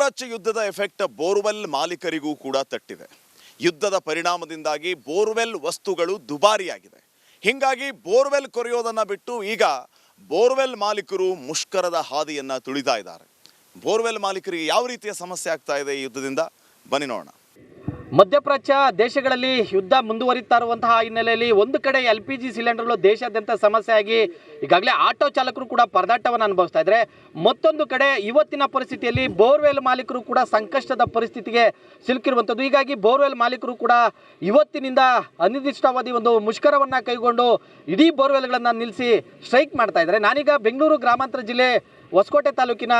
ಮಧ್ಯಪ್ರಾಚ್ಯ ಯುದ್ಧದ effect borewell ಮಾಲೀಕರಿಗೂ ಕೂಡ ತಟ್ಟಿದೆ. ಯುದ್ಧದ ಪರಿಣಾಮದಿಂದಾಗಿ ಬೋರ್ವೆಲ್ ವಸ್ತುಗಳು ದುಬಾರಿಯಾಗಿದೆ. ಹೀಗಾಗಿ ಬೋರ್ವೆಲ್ ಕೊರೆಯೋದನ್ನು ಬಿಟ್ಟು ಈಗ ಬೋರ್ವೆಲ್ ಮಾಲೀಕರು ಮುಷ್ಕರದ ಹಾದಿಯನ್ನು ತುಳಿತಾ ಇದ್ದಾರೆ. ಬೋರ್ವೆಲ್ ಮಾಲೀಕರಿಗೆ ಯಾವ ರೀತಿಯ ಸಮಸ್ಯೆ ಆಗ್ತಾ ಇದೆ ಈ ಯುದ್ಧದಿಂದ ಬನ್ನಿ ನೋಡೋಣ. ಮಧ್ಯಪ್ರಾಚ್ಯ ದೇಶಗಳಲ್ಲಿ ಯುದ್ಧ ಮುಂದುವರಿತಾ ಇರುವಂತಹ ಹಿನ್ನೆಲೆಯಲ್ಲಿ ಒಂದು ಕಡೆ LPG ಸಿಲಿಂಡರ್ಗಳು ದೇಶಾದ್ಯಂತ ಸಮಸ್ಯೆಯಾಗಿ ಈಗಾಗಲೇ ಆಟೋ ಚಾಲಕರು ಕೂಡ ಪರದಾಟವನ್ನು ಅನುಭವಿಸ್ತಾ ಇದ್ದಾರೆ. ಮತ್ತೊಂದು ಕಡೆ ಇವತ್ತಿನ ಪರಿಸ್ಥಿತಿಯಲ್ಲಿ ಬೋರ್ವೆಲ್ ಮಾಲೀಕರು ಕೂಡ ಸಂಕಷ್ಟದ ಪರಿಸ್ಥಿತಿಗೆ ಸಿಲುಕಿರುವಂಥದ್ದು. ಹೀಗಾಗಿ ಬೋರ್ವೆಲ್ ಮಾಲೀಕರು ಕೂಡ ಇವತ್ತಿನಿಂದ ಅನಿರ್ದಿಷ್ಟಾವಧಿ ಒಂದು ಮುಷ್ಕರವನ್ನು ಕೈಗೊಂಡು ಇಡೀ ಬೋರ್ವೆಲ್ಗಳನ್ನು ನಿಲ್ಲಿಸಿ ಸ್ಟ್ರೈಕ್ ಮಾಡ್ತಾ ಇದ್ದಾರೆ. ನಾನೀಗ ಬೆಂಗಳೂರು ಗ್ರಾಮಾಂತರ ಜಿಲ್ಲೆ ಹೊಸಕೋಟೆ ತಾಲೂಕಿನ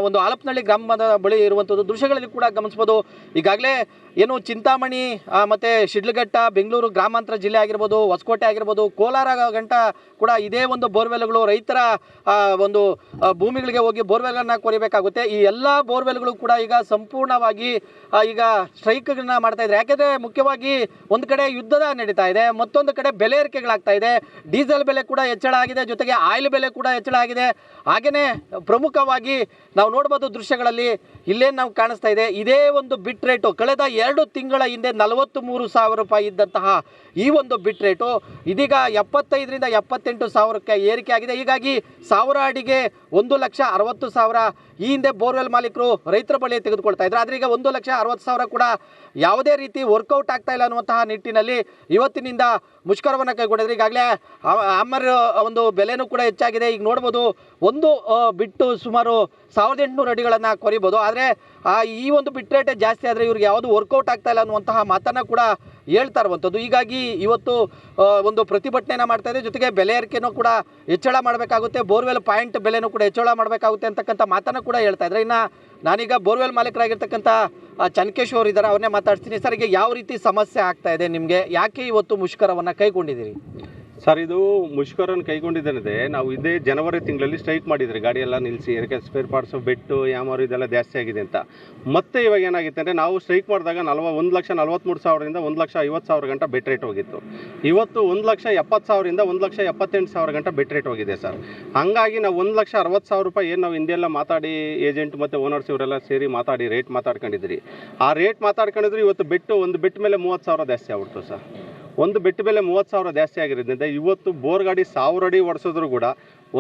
ಒಂದು ಆಲಪನಹಳ್ಳಿ ಗ್ರಾಮದ ಬಳಿ ಇರುವಂಥದ್ದು ದೃಶ್ಯಗಳಲ್ಲಿ ಕೂಡ ಗಮನಿಸ್ಬೋದು. ಈಗಾಗಲೇ ಏನು ಚಿಂತಾಮಣಿ ಮತ್ತು ಶಿಡ್ಲಘಟ್ಟ, ಬೆಂಗಳೂರು ಗ್ರಾಮಾಂತರ ಜಿಲ್ಲೆ ಆಗಿರ್ಬೋದು, ಹೊಸಕೋಟೆ ಆಗಿರ್ಬೋದು, ಕೋಲಾರ ಗಂಟ ಕೂಡ ಇದೇ ಒಂದು ಬೋರ್ವೆಲ್ಗಳು ರೈತರ ಒಂದು ಭೂಮಿಗಳಿಗೆ ಹೋಗಿ ಬೋರ್ವೆಲ್ಗಳನ್ನು ಕೊರಿಬೇಕಾಗುತ್ತೆ. ಈ ಎಲ್ಲ ಬೋರ್ವೆಲ್ಗಳು ಕೂಡ ಈಗ ಸಂಪೂರ್ಣವಾಗಿ ಈಗ ಸ್ಟ್ರೈಕ್ಗಳನ್ನ ಮಾಡ್ತಾ ಇದ್ದಾರೆ. ಯಾಕೆಂದರೆ ಮುಖ್ಯವಾಗಿ ಒಂದು ಕಡೆ ಯುದ್ಧದ ನಡೀತಾ ಇದೆ, ಮತ್ತೊಂದು ಕಡೆ ಬೆಲೆ ಏರಿಕೆಗಳಾಗ್ತಾ ಇದೆ. ಡೀಸೆಲ್ ಬೆಲೆ ಕೂಡ ಹೆಚ್ಚಳ ಆಗಿದೆ, ಜೊತೆಗೆ ಆಯಿಲ್ ಬೆಲೆ ಕೂಡ ಹೆಚ್ಚಳ ಆಗಿದೆ. ಹಾಗೆಯೇ ಪ್ರಮುಖವಾಗಿ ನಾವು ನೋಡ್ಬೋದು ದೃಶ್ಯಗಳಲ್ಲಿ ಇಲ್ಲೇನು ನಾವು ಕಾಣಿಸ್ತಾ ಇದೆ, ಇದೇ ಒಂದು ಬಿಟ್ ರೇಟು ಕಳೆದ 2 ತಿಂಗಳ ಹಿಂದೆ 43,000 ರೂಪಾಯಿ ಇದ್ದಂತಹ ಈ ಒಂದು ಬಿಟ್ ರೇಟು ಇದೀಗ 75ರಿಂದ 78,000ಕ್ಕೆ ಏರಿಕೆ ಆಗಿದೆ. ಹೀಗಾಗಿ 1000 ಅಡಿಗೆ 1,60,000 ಈ ಹಿಂದೆ ಬೋರ್ವೆಲ್ ಮಾಲೀಕರು ರೈತರ ಬಳಿ ತೆಗೆದುಕೊಳ್ತಾ ಇದ್ರು. ಆದರೆ ಈಗ 1,60,000 ಕೂಡ ಯಾವುದೇ ರೀತಿ ವರ್ಕೌಟ್ ಆಗ್ತಾ ಇಲ್ಲ ಅನ್ನುವಂತಹ ನಿಟ್ಟಿನಲ್ಲಿ ಇವತ್ತಿನಿಂದ ಮುಷ್ಕರವನ್ನು ಕೈಗೊಂಡಿದ್ರು. ಈಗಾಗಲೇ ಆಮರ್ ಒಂದು ಬೆಲೆನೂ ಕೂಡ ಹೆಚ್ಚಾಗಿದೆ. ಈಗ ನೋಡ್ಬೋದು ಒಂದು ಬಿಟ್ಟು ಸುಮಾರು 1,800 ಅಡಿಗಳನ್ನು ಕೊರಿಬೋದು. ಆದರೆ ಈ ಒಂದು ಬಿಟ್ ರೇಟೇ ಜಾಸ್ತಿ ಆದರೆ ಇವ್ರಿಗೆ ಯಾವುದು ವರ್ಕೌಟ್ ಆಗ್ತಾ ಇಲ್ಲ ಅನ್ನುವಂತಹ ಮಾತನ್ನು ಕೂಡ ಹೇಳ್ತಾ ಇರುವಂಥದ್ದು. ಹೀಗಾಗಿ ಇವತ್ತು ಒಂದು ಪ್ರತಿಭಟನೆಯನ್ನು ಮಾಡ್ತಾ ಇದೆ. ಜೊತೆಗೆ ಬೆಲೆ ಏರಿಕೆನೂ ಕೂಡ ಹೆಚ್ಚಳ ಮಾಡಬೇಕಾಗುತ್ತೆ, ಬೋರ್ವೆಲ್ ಪಾಯಿಂಟ್ ಬೆಲೆನೂ ಕೂಡ ಹೆಚ್ಚಳ ಮಾಡಬೇಕಾಗುತ್ತೆ ಅಂತಕ್ಕಂಥ ಮಾತನ್ನು ಕೂಡ ಹೇಳ್ತಾ ಇದ್ದಾರೆ. ಇನ್ನು ನಾನೀಗ ಬೋರ್ವೆಲ್ ಮಾಲೀಕರಾಗಿರ್ತಕ್ಕಂಥ ಚನ್ಕೇಶ್ ಅವರು ಇದ್ದಾರೆ, ಅವ್ರನ್ನೇ ಮಾತಾಡ್ತೀನಿ. ಸರ್, ಈಗ ಯಾವ ರೀತಿ ಸಮಸ್ಯೆ ಆಗ್ತಾ ಇದೆ ನಿಮಗೆ? ಯಾಕೆ ಇವತ್ತು ಮುಷ್ಕರವನ್ನು ಕೈಗೊಂಡಿದ್ದೀರಿ? ಸರ್, ಇದು ಮುಷ್ಕರನ ಕೈಗೊಂಡಿದ್ದೇನೆ. ನಾವು ಇದೇ ಜನವರಿ ತಿಂಗಳಲ್ಲಿ ಸ್ಟ್ರೈಕ್ ಮಾಡಿದ್ರಿ, ಗಾಡಿ ಎಲ್ಲ ನಿಲ್ಲಿಸಿ, ಏನಕ್ಕೆ ಸ್ಪೇರ್ ಪಾರ್ಟ್ಸು, ಬೆಟ್ಟು, ಯಾಮಾರು ಇದೆಲ್ಲ ಜಾಸ್ತಿ ಆಗಿದೆ ಅಂತ. ಮತ್ತೆ ಇವಾಗ ಏನಾಗಿತ್ತು ಅಂದರೆ, ನಾವು ಸ್ಟ್ರೈಕ್ ಮಾಡಿದಾಗ 1,43,000ರಿಂದ 1,50,000 ಗಂಟ ಬೆಟ್ ರೇಟ್ ಹೋಗಿತ್ತು. ಇವತ್ತು 1,70,000ರಿಂದ 1,78,000 ಗಂಟ ಬೆಟ್ ರೇಟ್ ಹೋಗಿದೆ ಸರ್. ಹಾಗಾಗಿ ನಾವು 1,60,000 ರೂಪಾಯಿ ಏನು ನಾವು ಹಿಂದೆಲ್ಲ ಮಾತಾಡಿ ಏಜೆಂಟ್ ಮತ್ತು ಓನರ್ಸ್ ಇವರೆಲ್ಲ ಸೇರಿ ಮಾತಾಡಿ ರೇಟ್ ಮಾತಾಡ್ಕೊಂಡಿದ್ರಿ. ಆ ರೇಟ್ ಮಾತಾಡ್ಕೊಂಡಿದ್ರು ಇವತ್ತು ಒಂದು ಬೆಟ್ ಮೇಲೆ 30,000 ಜಾಸ್ತಿ ಆಗ್ಬಿಡ್ತು ಸರ್. ಒಂದು ಬೆಟ್ ಮೇಲೆ 30,000 ಜಾಸ್ತಿ ಆಗಿರೋದ್ರಿಂದ ಇವತ್ತು ಬೋರ್ ಗಾಡಿ 1000 ಅಡಿ ಓಡಿಸಿದ್ರು ಕೂಡ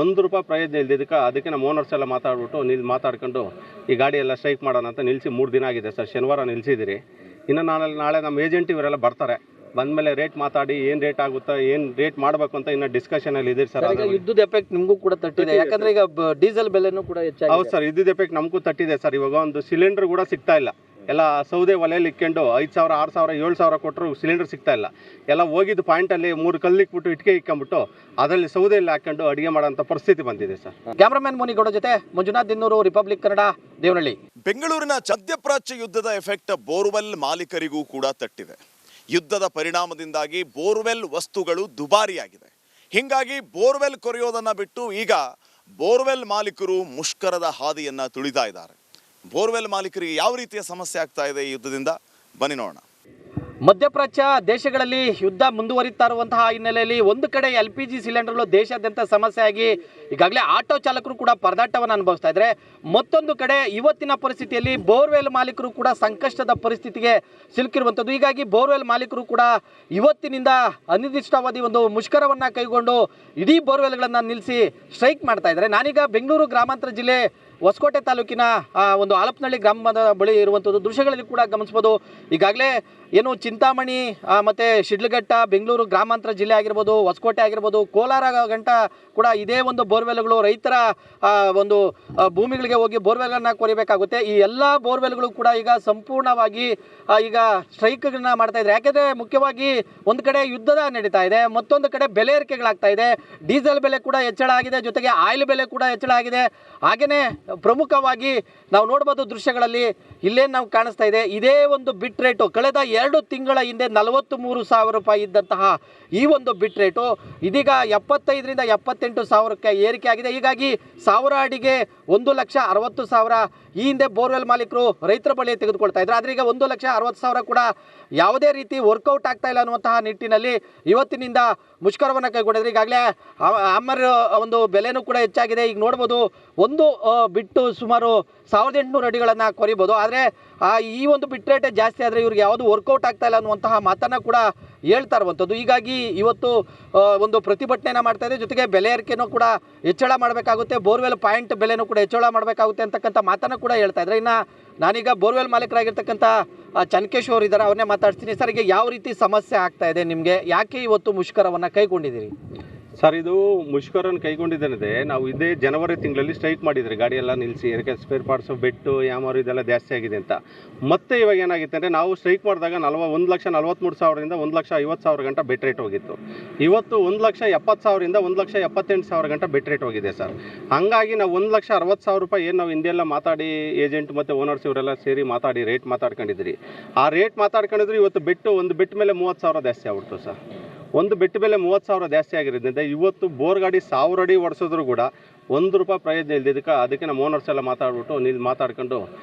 ₹1 ಪ್ರಯೋಜನ ಇಲ್ದಿದ್ದಕ್ಕೆ ಅದಕ್ಕೆ ನಮ್ಮ ಓನರ್ಸ್ ಎಲ್ಲ ಮಾತಾಡ್ಕೊಂಡು ಈ ಗಾಡಿ ಎಲ್ಲ ಸ್ಟ್ರೈಕ್ ಮಾಡೋಣ ಅಂತ ನಿಲ್ಲಿಸಿ 3 ದಿನ ಆಗಿದೆ ಸರ್. ಶನಿವಾರ ನಿಲ್ಲಿಸಿದಿರಿ. ಇನ್ನು ನಾಳೆ ನಮ್ಮ ಏಜೆಂಟ್ ಇವರೆಲ್ಲ ಬರ್ತಾರೆ. ಬಂದಮೇಲೆ ರೇಟ್ ಮಾತಾಡಿ ಏನು ರೇಟ್ ಆಗುತ್ತಾ, ಏನು ರೇಟ್ ಮಾಡಬೇಕು ಅಂತ ಇನ್ನು ಡಿಸ್ಕಷನಲ್ಲಿ ಇದ್ದೀರಿ ಸರ್. ಯುದ್ಧದ ಎಫೆಕ್ಟ್ ನಿಮಗೂ ಕೂಡ ತಟ್ಟಿದೆ, ಯಾಕಂದರೆ ಈಗ ಡೀಸೆಲ್ ಬೆಲೆನೂ ಕೂಡ ಹೆಚ್ಚಾಗಿದೆ. ಹೌದು ಸರ್, ಯುದ್ಧದ ಎಫೆಕ್ಟ್ ನಮಗೂ ತಟ್ಟಿದೆ ಸರ್. ಇವಾಗ ಒಂದು ಸಿಲಿಂಡರ್ ಕೂಡ ಸಿಗ್ತಾ ಇಲ್ಲ. ಎಲ್ಲ ಸೌದೆ ಒಲೆಯಲ್ಲಿ ಇಕ್ಕೊಂಡು 5,000, 6,000, 7,000 ಕೊಟ್ಟರು ಸಿಲಿಂಡರ್ ಸಿಗ್ತಾ ಇಲ್ಲ. ಎಲ್ಲ ಹೋಗಿದ್ದು ಪಾಯಿಂಟಲ್ಲಿ 3 ಕಲ್ಲಿಕ್ಬಿಟ್ಟು ಇಟ್ಕೆ ಇಕ್ಕೊಂಬಿಟ್ಟು ಅದರಲ್ಲಿ ಸೌದೆಯಲ್ಲಿ ಹಾಕೊಂಡು ಅಡುಗೆ ಮಾಡೋಂಥ ಪರಿಸ್ಥಿತಿ ಬಂದಿದೆ ಸರ್. ಕ್ಯಾಮ್ರಾಮನ್ ಮುನಿಗೌಡ ಜೊತೆ ಮಂಜುನಾಥ್ ದಿನ್ನೂರು, ರಿಪಬ್ಲಿಕ್ ಕನ್ನಡ, ದೇವನಹಳ್ಳಿ. ಬೆಂಗಳೂರಿನ ಮಧ್ಯಪ್ರಾಚ್ಯ ಯುದ್ಧದ ಎಫೆಕ್ಟ್ ಬೋರ್ವೆಲ್ ಮಾಲೀಕರಿಗೂ ಕೂಡ ತಟ್ಟಿದೆ. ಯುದ್ಧದ ಪರಿಣಾಮದಿಂದಾಗಿ ಬೋರ್ವೆಲ್ ವಸ್ತುಗಳು ದುಬಾರಿಯಾಗಿದೆ. ಹೀಗಾಗಿ ಬೋರ್ವೆಲ್ ಕೊರೆಯೋದನ್ನು ಬಿಟ್ಟು ಈಗ ಬೋರ್ವೆಲ್ ಮಾಲೀಕರು ಮುಷ್ಕರದ ಹಾದಿಯನ್ನು ತುಳಿತಾ ಇದ್ದಾರೆ. ಬೋರ್ವೆಲ್ ಮಾಲೀಕರಿಗೆ ಯಾವ ರೀತಿಯ ಸಮಸ್ಯೆ ಆಗ್ತಾ ಇದೆ ಈ ಯುದ್ಧದಿಂದ ಬನ್ನಿ ನೋಡೋಣ. ಮಧ್ಯಪ್ರಾಚ್ಯ ದೇಶಗಳಲ್ಲಿ ಯುದ್ಧ ಮುಂದುವರಿತಾ ಇರುವಂತಹ ಹಿನ್ನೆಲೆಯಲ್ಲಿ ಒಂದು ಕಡೆ LPG ಸಿಲಿಂಡರ್ಗಳು ದೇಶಾದ್ಯಂತ ಸಮಸ್ಯೆಯಾಗಿ ಈಗಾಗಲೇ ಆಟೋ ಚಾಲಕರು ಕೂಡ ಪರದಾಟವನ್ನು ಅನುಭವಿಸ್ತಾ ಇದ್ದಾರೆ. ಮತ್ತೊಂದು ಕಡೆ ಇವತ್ತಿನ ಪರಿಸ್ಥಿತಿಯಲ್ಲಿ ಬೋರ್ವೆಲ್ ಮಾಲೀಕರು ಕೂಡ ಸಂಕಷ್ಟದ ಪರಿಸ್ಥಿತಿಗೆ ಸಿಲುಕಿರುವಂಥದ್ದು. ಹೀಗಾಗಿ ಬೋರ್ವೆಲ್ ಮಾಲೀಕರು ಕೂಡ ಇವತ್ತಿನಿಂದ ಅನಿರ್ದಿಷ್ಟಾವಧಿ ಒಂದು ಮುಷ್ಕರವನ್ನು ಕೈಗೊಂಡು ಇಡೀ ಬೋರ್ವೆಲ್ಗಳನ್ನು ನಿಲ್ಲಿಸಿ ಸ್ಟ್ರೈಕ್ ಮಾಡ್ತಾ ಇದ್ದಾರೆ. ನಾನೀಗ ಬೆಂಗಳೂರು ಗ್ರಾಮಾಂತರ ಜಿಲ್ಲೆ ಹೊಸಕೋಟೆ ತಾಲೂಕಿನ ಒಂದು ಆಲಪನಹಳ್ಳಿ ಗ್ರಾಮದ ಬಳಿ ಇರುವಂಥದ್ದು ದೃಶ್ಯಗಳಲ್ಲಿ ಕೂಡ ಗಮನಿಸ್ಬೋದು. ಈಗಾಗಲೇ ಏನು ಚಿಂತಾಮಣಿ ಮತ್ತು ಶಿಡ್ಲಘಟ್ಟ, ಬೆಂಗಳೂರು ಗ್ರಾಮಾಂತರ ಜಿಲ್ಲೆ ಆಗಿರ್ಬೋದು, ಹೊಸಕೋಟೆ ಆಗಿರ್ಬೋದು, ಕೋಲಾರ ಗಂಟ ಕೂಡ ಇದೇ ಒಂದು ಬೋರ್ವೆಲ್ಗಳು ರೈತರ ಒಂದು ಭೂಮಿಗಳಿಗೆ ಹೋಗಿ ಬೋರ್ವೆಲ್ಗಳನ್ನು ಕೊರಿಬೇಕಾಗುತ್ತೆ. ಈ ಎಲ್ಲ ಬೋರ್ವೆಲ್ಗಳು ಕೂಡ ಈಗ ಸಂಪೂರ್ಣವಾಗಿ ಈಗ ಸ್ಟ್ರೈಕ್ಗಳನ್ನ ಮಾಡ್ತಾ ಇದ್ದಾರೆ. ಯಾಕೆಂದರೆ ಮುಖ್ಯವಾಗಿ ಒಂದು ಕಡೆ ಯುದ್ಧದ ನಡೀತಾ ಇದೆ, ಮತ್ತೊಂದು ಕಡೆ ಬೆಲೆ ಏರಿಕೆಗಳಾಗ್ತಾ ಇದೆ. ಡೀಸೆಲ್ ಬೆಲೆ ಕೂಡ ಹೆಚ್ಚಳ ಆಗಿದೆ, ಜೊತೆಗೆ ಆಯಿಲ್ ಬೆಲೆ ಕೂಡ ಹೆಚ್ಚಳ ಆಗಿದೆ. ಹಾಗೆಯೇ ಪ್ರಮುಖವಾಗಿ ನಾವು ನೋಡ್ಬೋದು ದೃಶ್ಯಗಳಲ್ಲಿ ಇಲ್ಲೇನು ನಾವು ಕಾಣಿಸ್ತಾ ಇದೆ, ಇದೇ ಒಂದು ಬಿಟ್ ರೇಟು ಕಳೆದ 2 ತಿಂಗಳ ಹಿಂದೆ 43,000 ರೂಪಾಯಿ ಇದ್ದಂತಹ ಈ ಒಂದು ಬಿಟ್ ರೇಟು ಇದೀಗ 75ರಿಂದ 78,000ಕ್ಕೆ ಏರಿಕೆ ಆಗಿದೆ. ಹೀಗಾಗಿ 1000 ಅಡಿಗೆ 1,60,000 ಈ ಹಿಂದೆ ಬೋರ್ವೆಲ್ ಮಾಲೀಕರು ರೈತರ ಬಳಿ ತೆಗೆದುಕೊಳ್ತಾ ಇದ್ರು. ಆದರೆ ಈಗ 1,60,000 ಕೂಡ ಯಾವುದೇ ರೀತಿ ವರ್ಕೌಟ್ ಆಗ್ತಾ ಇಲ್ಲ ಅನ್ನುವಂತಹ ನಿಟ್ಟಿನಲ್ಲಿ ಇವತ್ತಿನಿಂದ ಮುಷ್ಕರವನ್ನು ಕೈಗೊಂಡಿದ್ರು. ಈಗಾಗಲೇ ಆಮರ್ ಒಂದು ಬೆಲೆನೂ ಕೂಡ ಹೆಚ್ಚಾಗಿದೆ. ಈಗ ನೋಡ್ಬೋದು ಒಂದು ಬಿಟ್ಟು ಸುಮಾರು 1800 ಅಡಿಗಳನ್ನು ಕೊರಿಬೋದು. ಆದರೆ ಈ ಒಂದು ಬಿಟ್ ರೇಟೇ ಜಾಸ್ತಿ ಆದರೆ ಇವ್ರಿಗೆ ಯಾವುದು ವರ್ಕೌಟ್ ಆಗ್ತಾ ಇಲ್ಲ ಅನ್ನುವಂತಹ ಮಾತನ್ನು ಕೂಡ ಹೇಳ್ತಾ ಇರುವಂಥದ್ದು. ಹೀಗಾಗಿ ಇವತ್ತು ಒಂದು ಪ್ರತಿಭಟನೆಯನ್ನು ಮಾಡ್ತಾ ಇದೆ. ಜೊತೆಗೆ ಬೆಲೆ ಏರಿಕೆನೂ ಕೂಡ ಹೆಚ್ಚಳ ಮಾಡಬೇಕಾಗುತ್ತೆ, ಬೋರ್ವೆಲ್ ಪಾಯಿಂಟ್ ಬೆಲೆನೂ ಕೂಡ ಹೆಚ್ಚಳ ಮಾಡಬೇಕಾಗುತ್ತೆ ಅಂತಕ್ಕಂಥ ಮಾತನ್ನು ಕೂಡ ಹೇಳ್ತಾ ಇದ್ದಾರೆ. ಇನ್ನು ನಾನೀಗ ಬೋರ್ವೆಲ್ ಮಾಲೀಕರಾಗಿರ್ತಕ್ಕಂಥ ಚನ್ಕೇಶ್ ಅವರು ಇದ್ದಾರೆ, ಅವನ್ನೇ ಮಾತಾಡ್ತೀನಿ. ಸರ್, ಈಗ ಯಾವ ರೀತಿ ಸಮಸ್ಯೆ ಆಗ್ತಾ ಇದೆ ನಿಮಗೆ, ಯಾಕೆ ಇವತ್ತು ಮುಷ್ಕರವನ್ನು ಕೈಗೊಂಡಿದ್ದೀರಿ? ಸರ್, ಇದು ಮುಷ್ಕರನ್ನು ಕೈಗೊಂಡಿದ್ದೇನಿದೆ, ನಾವು ಇದೇ ಜನವರಿ ತಿಂಗಳಲ್ಲಿ ಸ್ಟ್ರೈಕ್ ಮಾಡಿದ್ರಿ, ಗಾಡಿ ಎಲ್ಲ ನಿಲ್ಲಿಸಿ, ಏನಕ್ಕೆ ಸ್ಪೇರ್ ಪಾರ್ಟ್ಸ್ ಬೆಟ್ಟು ಯಾಮಾರು ಇದೆಲ್ಲ ಜಾಸ್ತಿ ಆಗಿದೆ ಅಂತ. ಮತ್ತೆ ಇವಾಗ ಏನಾಗಿತ್ತು ಅಂದರೆ, ನಾವು ಸ್ಟ್ರೈಕ್ ಮಾಡಿದಾಗ 1,43,000ರಿಂದ 1,50,000 ಗಂಟ ಬೆಟ್ ರೇಟ್ ಹೋಗಿತ್ತು. ಇವತ್ತು 1,70,000ರಿಂದ 1,78,000 ಗಂಟ ಬೆಟ್ ರೇಟ್ ಹೋಗಿದೆ ಸರ್. ಹಾಗಾಗಿ ನಾವು 1,60,000 ರೂಪಾಯಿ ಏನು ನಾವು ಹಿಂದೆಲ್ಲ ಮಾತಾಡಿ ಏಜೆಂಟ್ ಮತ್ತು ಓನರ್ಸ್ ಇವರೆಲ್ಲ ಸೇರಿ ಮಾತಾಡಿ ರೇಟ್ ಮಾತಾಡ್ಕೊಂಡಿದ್ರಿ. ಆ ರೇಟ್ ಮಾತಾಡ್ಕೊಂಡಿದ್ರು ಇವತ್ತು ಒಂದು ಬೆಟ್ ಮೇಲೆ 30,000 ಜಾಸ್ತಿ ಆಗ್ಬಿಡ್ತು ಸರ್. ಒಂದು ಬೆಟ್ ಮೇಲೆ 30,000 ಜಾಸ್ತಿ ಆಗಿರೋದ್ರಿಂದ ಇವತ್ತು ಬೋರ್ ಗಾಡಿ 1000 ಅಡಿ ಓಡಿಸಿದ್ರು ಕೂಡ ₹1 ಪ್ರಯೋಜನ ಇಲ್ದಿದ್ದಕ್ಕೆ ಅದಕ್ಕೆ ನಮ್ಮ ಓನರ್ಸ್ ಎಲ್ಲ ಮಾತಾಡ್ಕೊಂಡು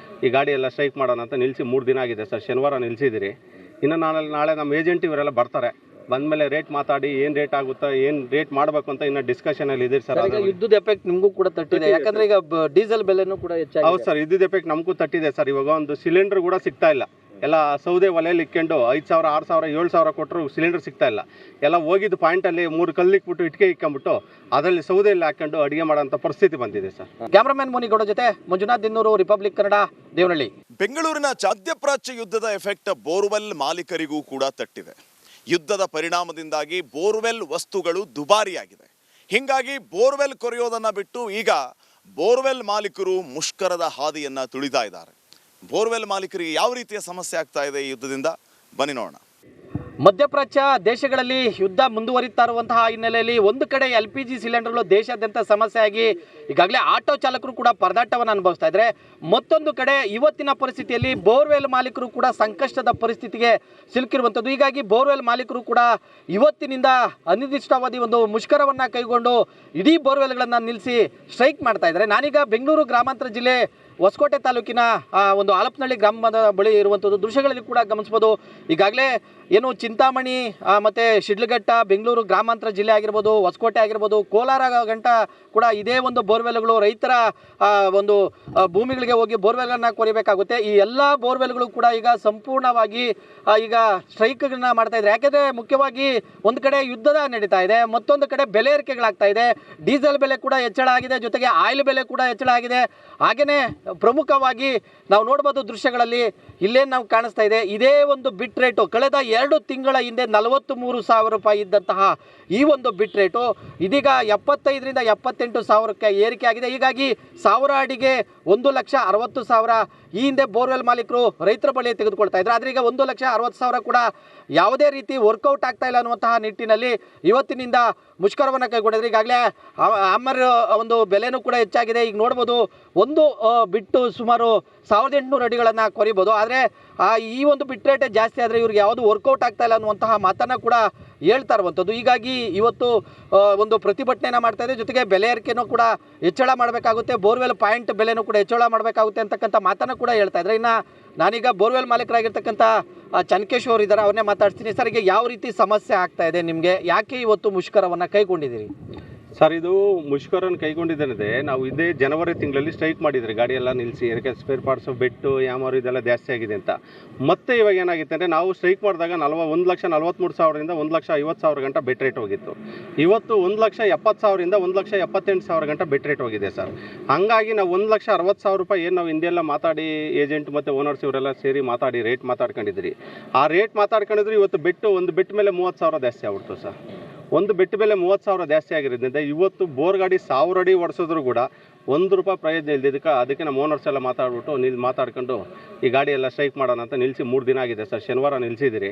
ಈ ಗಾಡಿ ಎಲ್ಲ ಸ್ಟ್ರೈಕ್ ಮಾಡೋಣ ಅಂತ ನಿಲ್ಲಿಸಿ 3 ದಿನ ಆಗಿದೆ ಸರ್. ಶನಿವಾರ ನಿಲ್ಲಿಸಿದಿರಿ. ಇನ್ನು ನಾಳೆ ನಮ್ಮ ಏಜೆಂಟ್ ಇವರೆಲ್ಲ ಬರ್ತಾರೆ. ಬಂದಮೇಲೆ ರೇಟ್ ಮಾತಾಡಿ ಏನು ರೇಟ್ ಆಗುತ್ತಾ, ಏನು ರೇಟ್ ಮಾಡಬೇಕು ಅಂತ ಇನ್ನು ಡಿಸ್ಕಷನಲ್ಲಿ ಇದೆ ಸರ್. ಯುದ್ಧದ ಎಫೆಕ್ಟ್ ನಿಮಗೂ ಕೂಡ ತಟ್ಟಿದೆ, ಯಾಕಂದ್ರೆ ಈಗ ಡೀಸೆಲ್ ಬೆಲೆನೂ ಕೂಡ ಹೆಚ್ಚಾಗಿದೆ. ಹೌದು ಸರ್, ಯುದ್ಧದ ಎಫೆಕ್ಟ್ ನಮಗೂ ತಟ್ಟಿದೆ ಸರ್. ಇವಾಗ ಒಂದು ಸಿಲಿಂಡರ್ ಕೂಡ ಸಿಗ್ತಾ ಇಲ್ಲ. ಎಲ್ಲ ಸೌದೆ ಒಲೆಯಲ್ಲಿ ಇಕ್ಕೊಂಡು 5,000, 6,000, 7,000 ಕೊಟ್ಟರು ಸಿಲಿಂಡರ್ ಸಿಗ್ತಾ ಇಲ್ಲ. ಎಲ್ಲ ಹೋಗಿದ್ದು ಪಾಯಿಂಟಲ್ಲಿ 3 ಕಲ್ಲಿಕ್ಬಿಟ್ಟು ಇಟ್ಟಿಗೆ ಇಕ್ಕೊಂಬಿಟ್ಟು ಅದರಲ್ಲಿ ಸೌದೆಯಲ್ಲಿ ಹಾಕೊಂಡು ಅಡುಗೆ ಮಾಡೋಂಥ ಪರಿಸ್ಥಿತಿ ಬಂದಿದೆ ಸರ್. ಕ್ಯಾಮ್ರಾಮನ್ ಮುನಿಗೌಡ ಜೊತೆ ಮಂಜುನಾಥ್ ದಿನ್ನೂರು, ರಿಪಬ್ಲಿಕ್ ಕನ್ನಡ, ದೇವನಹಳ್ಳಿ. ಬೆಂಗಳೂರಿನ ಮಧ್ಯಪ್ರಾಚ್ಯ ಯುದ್ಧದ ಎಫೆಕ್ಟ್ ಬೋರ್ವೆಲ್ ಮಾಲೀಕರಿಗೂ ಕೂಡ ತಟ್ಟಿದೆ. ಯುದ್ಧದ ಪರಿಣಾಮದಿಂದಾಗಿ ಬೋರ್ವೆಲ್ ವಸ್ತುಗಳು ದುಬಾರಿಯಾಗಿದೆ. ಹೀಗಾಗಿ ಬೋರ್ವೆಲ್ ಕೊರೆಯೋದನ್ನು ಬಿಟ್ಟು ಈಗ ಬೋರ್ವೆಲ್ ಮಾಲೀಕರು ಮುಷ್ಕರದ ಹಾದಿಯನ್ನು ತುಳಿತಾ ಇದ್ದಾರೆ. ಬೋರ್ವೆಲ್ ಮಾಲೀಕರಿಗೆ ಯಾವ ರೀತಿಯ ಸಮಸ್ಯೆ ಆಗ್ತಾ ಇದೆ ಈ ಯುದ್ಧದಿಂದ, ಬನ್ನಿ ನೋಡೋಣ. ಮಧ್ಯಪ್ರಾಚ್ಯ ದೇಶಗಳಲ್ಲಿ ಯುದ್ಧ ಮುಂದುವರಿತಾ ಇರುವಂತಹ ಹಿನ್ನೆಲೆಯಲ್ಲಿ ಒಂದು ಕಡೆ LPG ಸಿಲಿಂಡರ್ಗಳು ದೇಶಾದ್ಯಂತ ಸಮಸ್ಯೆಯಾಗಿ ಈಗಾಗಲೇ ಆಟೋ ಚಾಲಕರು ಕೂಡ ಪರದಾಟವನ್ನು ಅನುಭವಿಸ್ತಾ ಇದ್ದಾರೆ. ಮತ್ತೊಂದು ಕಡೆ ಇವತ್ತಿನ ಪರಿಸ್ಥಿತಿಯಲ್ಲಿ ಬೋರ್ವೆಲ್ ಮಾಲೀಕರು ಕೂಡ ಸಂಕಷ್ಟದ ಪರಿಸ್ಥಿತಿಗೆ ಸಿಲುಕಿರುವಂಥದ್ದು. ಹೀಗಾಗಿ ಬೋರ್ವೆಲ್ ಮಾಲೀಕರು ಕೂಡ ಇವತ್ತಿನಿಂದ ಅನಿರ್ದಿಷ್ಟಾವಧಿ ಒಂದು ಮುಷ್ಕರವನ್ನು ಕೈಗೊಂಡು ಇಡೀ ಬೋರ್ವೆಲ್ಗಳನ್ನು ನಿಲ್ಲಿಸಿ ಸ್ಟ್ರೈಕ್ ಮಾಡ್ತಾ ಇದ್ದಾರೆ. ನಾನೀಗ ಬೆಂಗಳೂರು ಗ್ರಾಮಾಂತರ ಜಿಲ್ಲೆ ಹೊಸಕೋಟೆ ತಾಲೂಕಿನ ಒಂದು ಆಲಪನಹಳ್ಳಿ ಗ್ರಾಮದ ಬಳಿ ಇರುವಂಥದ್ದು ದೃಶ್ಯಗಳಲ್ಲಿ ಕೂಡ ಗಮನಿಸ್ಬೋದು. ಈಗಾಗಲೇ ಏನು ಚಿಂತಾಮಣಿ ಮತ್ತು ಶಿಡ್ಲಘಟ್ಟ, ಬೆಂಗಳೂರು ಗ್ರಾಮಾಂತರ ಜಿಲ್ಲೆ ಆಗಿರ್ಬೋದು, ಹೊಸಕೋಟೆ ಆಗಿರ್ಬೋದು, ಕೋಲಾರ ಗಂಟ ಕೂಡ ಇದೇ ಒಂದು ಬೋರ್ವೆಲ್ಗಳು ರೈತರ ಒಂದು ಭೂಮಿಗಳಿಗೆ ಹೋಗಿ ಬೋರ್ವೆಲ್ಗಳನ್ನು ಕೊರಿಬೇಕಾಗುತ್ತೆ. ಈ ಎಲ್ಲ ಬೋರ್ವೆಲ್ಗಳು ಕೂಡ ಈಗ ಸಂಪೂರ್ಣವಾಗಿ ಈಗ ಸ್ಟ್ರೈಕ್ಗಳನ್ನ ಮಾಡ್ತಾ ಇದ್ದಾರೆ. ಯಾಕೆಂದರೆ ಮುಖ್ಯವಾಗಿ ಒಂದು ಕಡೆ ಯುದ್ಧದ ನಡೀತಾ ಇದೆ, ಮತ್ತೊಂದು ಕಡೆ ಬೆಲೆ ಏರಿಕೆಗಳಾಗ್ತಾ ಇದೆ. ಡೀಸೆಲ್ ಬೆಲೆ ಕೂಡ ಹೆಚ್ಚಳ ಆಗಿದೆ, ಜೊತೆಗೆ ಆಯಿಲ್ ಬೆಲೆ ಕೂಡ ಹೆಚ್ಚಳ ಆಗಿದೆ. ಹಾಗೆಯೇ ಪ್ರಮುಖವಾಗಿ ನಾವು ನೋಡ್ಬೋದು ದೃಶ್ಯಗಳಲ್ಲಿ ಇಲ್ಲೇನು ನಾವು ಕಾಣಿಸ್ತಾ ಇದೆ, ಇದೇ ಒಂದು ಬಿಟ್ ರೇಟು ಕಳೆದ 2 ತಿಂಗಳ ಹಿಂದೆ 43,000 ರೂಪಾಯಿ ಇದ್ದಂತಹ ಈ ಒಂದು ಬಿಟ್ ರೇಟು ಇದೀಗ 75,000ರಿಂದ 78,000ಕ್ಕೆ ಏರಿಕೆ ಆಗಿದೆ. ಹೀಗಾಗಿ 1000 ಅಡಿಗೆ 1,60,000 ಈ ಹಿಂದೆ ಬೋರ್ವೆಲ್ ಮಾಲೀಕರು ರೈತರ ಬಳಿ ತೆಗೆದುಕೊಳ್ತಾ ಇದ್ರು. ಆದರೆ ಈಗ 1,60,000 ಕೂಡ ಯಾವುದೇ ರೀತಿ ವರ್ಕೌಟ್ ಆಗ್ತಾ ಇಲ್ಲ ಅನ್ನುವಂತಹ ನಿಟ್ಟಿನಲ್ಲಿ ಇವತ್ತಿನಿಂದ ಮುಷ್ಕರವನ್ನು ಕೈಗೊಂಡಿದ್ರು. ಈಗಾಗಲೇ ಅಮರ್ ಒಂದು ಬೆಲೆನೂ ಕೂಡ ಹೆಚ್ಚಾಗಿದೆ. ಈಗ ನೋಡ್ಬೋದು ಒಂದು ಬಿಟ್ಟು ಸುಮಾರು 1800 ಅಡಿಗಳನ್ನು ಕೊರಿಬೋದು. ಆದರೆ ಈ ಒಂದು ಬಿಟ್ ರೇಟೇ ಜಾಸ್ತಿ ಆದರೆ ಇವ್ರಿಗೆ ಯಾವುದು ವರ್ಕೌಟ್ ಆಗ್ತಾ ಇಲ್ಲ ಅನ್ನುವಂತಹ ಮಾತನ್ನು ಕೂಡ ಹೇಳ್ತಾ ಇರುವಂಥದ್ದು. ಹೀಗಾಗಿ ಇವತ್ತು ಒಂದು ಪ್ರತಿಭಟನೆಯನ್ನು ಮಾಡ್ತಾ ಇದೆ. ಜೊತೆಗೆ ಬೆಲೆ ಏರಿಕೆನೂ ಕೂಡ ಹೆಚ್ಚಳ ಮಾಡಬೇಕಾಗುತ್ತೆ, ಬೋರ್ವೆಲ್ ಪಾಯಿಂಟ್ ಬೆಲೆನೂ ಕೂಡ ಹೆಚ್ಚಳ ಮಾಡಬೇಕಾಗುತ್ತೆ ಅಂತಕ್ಕಂಥ ಮಾತನ್ನು ಕೂಡ ಹೇಳ್ತಾ ಇದ್ದಾರೆ. ಇನ್ನು ನಾನೀಗ ಬೋರ್ವೆಲ್ ಮಾಲೀಕರಾಗಿರ್ತಕ್ಕಂಥ ಚನ್ಕೇಶ್ ಅವರು ಇದ್ದಾರೆ, ಅವನ್ನೇ ಮಾತಾಡ್ತೀನಿ. ಸರ್, ಈಗ ಯಾವ ರೀತಿ ಸಮಸ್ಯೆ ಆಗ್ತಾ ಇದೆ ನಿಮಗೆ, ಯಾಕೆ ಇವತ್ತು ಮುಷ್ಕರವನ್ನು ಕೈಗೊಂಡಿದ್ದೀರಿ? ಸರ್, ಇದು ಮುಷ್ಕರನ್ನು ಕೈಗೊಂಡಿದ್ದೇನಿದೆ, ನಾವು ಇದೇ ಜನವರಿ ತಿಂಗಳಲ್ಲಿ ಸ್ಟ್ರೈಕ್ ಮಾಡಿದ್ರಿ, ಗಾಡಿ ಎಲ್ಲ ನಿಲ್ಲಿಸಿ, ಏನಕ್ಕೆ ಸ್ಪೇರ್ ಪಾರ್ಟ್ಸ್ ಬೆಟ್ಟು ಯಾಮಾರು ಇದೆಲ್ಲ ಜಾಸ್ತಿ ಆಗಿದೆ ಅಂತ. ಮತ್ತೆ ಇವಾಗ ಏನಾಗಿತ್ತು ಅಂದರೆ, ನಾವು ಸ್ಟ್ರೈಕ್ ಮಾಡಿದಾಗ 1,43,000ರಿಂದ 1,50,000 ಗಂಟ ಬೆಟ್ ರೇಟ್ ಹೋಗಿತ್ತು. ಇವತ್ತು 1,70,000ರಿಂದ 1,78,000 ಗಂಟ ಬೆಟ್ ರೇಟ್ ಹೋಗಿದೆ ಸರ್. ಹಾಗಾಗಿ ನಾವು 1,60,000 ರೂಪಾಯಿ ಏನು ನಾವು ಹಿಂದೆಲ್ಲ ಮಾತಾಡಿ ಏಜೆಂಟ್ ಮತ್ತು ಓನರ್ಸ್ ಇವರೆಲ್ಲ ಸೇರಿ ಮಾತಾಡಿ ರೇಟ್ ಮಾತಾಡ್ಕೊಂಡಿದ್ರಿ. ಆ ರೇಟ್ ಮಾತಾಡ್ಕೊಂಡಿದ್ರು ಇವತ್ತು ಒಂದು ಬೆಟ್ ಮೇಲೆ 30,000 ಜಾಸ್ತಿ ಆಗ್ಬಿಡ್ತು ಸರ್. ಒಂದು ಬೆಟ್ ಮೇಲೆ 30,000 ಜಾಸ್ತಿ ಆಗಿರೋದ್ರಿಂದ ಇವತ್ತು ಬೋರ್ ಗಾಡಿ 1000 ಅಡಿ ಓಡಿಸಿದ್ರು ಕೂಡ ₹1 ಪ್ರಯೋಜನ ಇಲ್ದಿದ್ದಕ್ಕೆ ಅದಕ್ಕೆ ನಮ್ಮ ಓನರ್ಸ್ ಎಲ್ಲ ಮಾತಾಡ್ಕೊಂಡು ಈ ಗಾಡಿ ಎಲ್ಲ ಸ್ಟ್ರೈಕ್ ಮಾಡೋಣ ಅಂತ ನಿಲ್ಲಿಸಿ 3 ದಿನ ಆಗಿದೆ ಸರ್. ಶನಿವಾರ ನಿಲ್ಲಿಸಿದಿರಿ.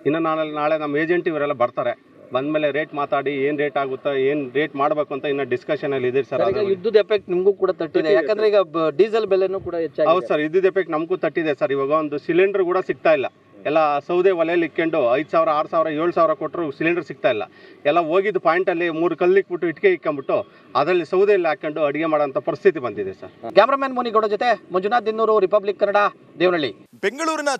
ಇನ್ನು ನಾಳೆ ನಮ್ಮ ಏಜೆಂಟ್ ಇವರೆಲ್ಲ ಬರ್ತಾರೆ. ಬಂದಮೇಲೆ ರೇಟ್ ಮಾತಾಡಿ ಏನು ರೇಟ್ ಆಗುತ್ತಾ, ಏನು ರೇಟ್ ಮಾಡಬೇಕು ಅಂತ ಇನ್ನು ಡಿಸ್ಕಷನಲ್ಲಿ ಇದೆ ಸರ್. ಯುದ್ಧದ ಎಫೆಕ್ಟ್ ನಿಮಗೂ ಕೂಡ ತಟ್ಟಿದೆ, ಯಾಕಂದ್ರೆ ಈಗ ಡೀಸೆಲ್ ಬೆಲೆನೂ ಕೂಡ ಹೆಚ್ಚಾಗಿದೆ. ಹೌದು ಸರ್, ಯುದ್ಧದ ಎಫೆಕ್ಟ್ ನಮಗೂ ತಟ್ಟಿದೆ ಸರ್. ಇವಾಗ ಒಂದು ಸಿಲಿಂಡರ್ ಕೂಡ ಸಿಗ್ತಾ ಇಲ್ಲ. ಎಲ್ಲ ಸೌದೆ ಒಲೆಯಲ್ಲಿ ಇಕ್ಕೊಂಡು 5,000, 6,000, 7,000 ಕೊಟ್ಟರು ಸಿಲಿಂಡರ್ ಸಿಗ್ತಾ ಇಲ್ಲ. ಎಲ್ಲ ಹೋಗಿದ್ದು ಪಾಯಿಂಟಲ್ಲಿ 3 ಕಲ್ಲಿಕ್ಬಿಟ್ಟು ಇಟ್ಟಿಗೆ ಇಕ್ಕೊಂಬಿಟ್ಟು ಅದರಲ್ಲಿ ಸೌದೆಯಲ್ಲಿ ಹಾಕೊಂಡು ಅಡುಗೆ ಮಾಡೋಂಥ ಪರಿಸ್ಥಿತಿ ಬಂದಿದೆ ಸರ್. ಕ್ಯಾಮ್ರಾಮನ್ ಮುನಿಗೌಡ ಜೊತೆ ಮಂಜುನಾಥ್ ದಿನ್ನೂರು, ರಿಪಬ್ಲಿಕ್ ಕನ್ನಡ, ದೇವನಹಳ್ಳಿ. ಬೆಂಗಳೂರಿನ